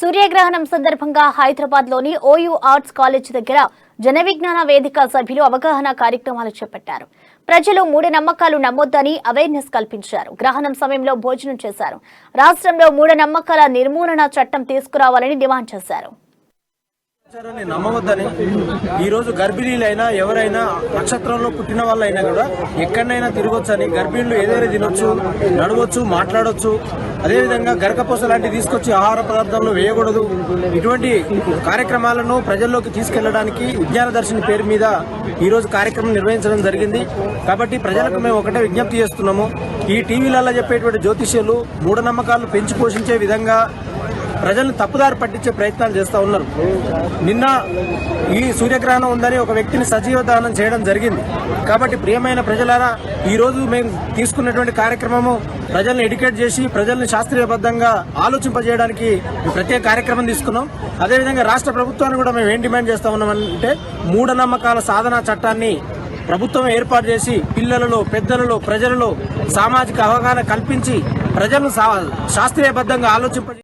సూర్యగ్రహణం సందర్భంగా హైదరాబాద్ లోని ఓయూ ఆర్ట్స్ కాలేజ్ దగ్గర జన విజ్ఞాన వేదిక సభ్యులు అవగాహన కార్యక్రమాలు చేపట్టారు. ప్రజలు మూఢనమ్మకాలు నమ్మొద్దని అవేర్నెస్ కల్పించారు. గ్రహణం సమయంలో భోజనం చేశారు. రాష్ట్రంలో మూఢనమ్మకాల నిర్మూలన చట్టం తీసుకురావాలని డిమాండ్ చేశారు. నమ్మవద్దని ఈ రోజు గర్భిణీలైనా ఎవరైనా నక్షత్రంలో పుట్టిన వాళ్ళైనా కూడా ఎక్కడైనా తిరగొచ్చని, గర్భిణులు ఏదైనా తినొచ్చు, నడవచ్చు, మాట్లాడొచ్చు, అదేవిధంగా గరకపోస లాంటివి తీసుకొచ్చి ఆహార పదార్థాలను వేయకూడదు. ఇటువంటి కార్యక్రమాలను ప్రజల్లోకి తీసుకెళ్లడానికి విజ్ఞాన దర్శిని పేరు మీద ఈ రోజు కార్యక్రమం నిర్వహించడం జరిగింది. కాబట్టి ప్రజలకు మేము ఒకటే విజ్ఞప్తి చేస్తున్నాము. ఈ టీవీలలో చెప్పేటువంటి జ్యోతిష్యులు మూఢనమ్మకాలను పెంచి పోషించే విధంగా ప్రజలను తప్పుదారి పట్టించే ప్రయత్నాలు చేస్తూ ఉన్నారు. నిన్న ఈ సూర్యగ్రహణం ఉందని ఒక వ్యక్తిని సజీవ దహనం చేయడం జరిగింది. కాబట్టి ప్రియమైన ప్రజలారా, ఈ రోజు మేము తీసుకున్నటువంటి కార్యక్రమము ప్రజల్ని ఎడ్యుకేట్ చేసి ప్రజల్ని శాస్త్రీయబద్ధంగా ఆలోచింపజేయడానికి ప్రత్యేక కార్యక్రమం తీసుకున్నాం. అదేవిధంగా రాష్ట్ర ప్రభుత్వాన్ని కూడా మేము ఏం డిమాండ్ చేస్తా ఉన్నామంటే, మూఢనమ్మకాల సాధనా చట్టాన్ని ప్రభుత్వం ఏర్పాటు చేసి పిల్లలలో, పెద్దలలో, ప్రజలలో సామాజిక అవగాహన కల్పించి ప్రజలను శాస్త్రీయబద్ధంగా ఆలోచింప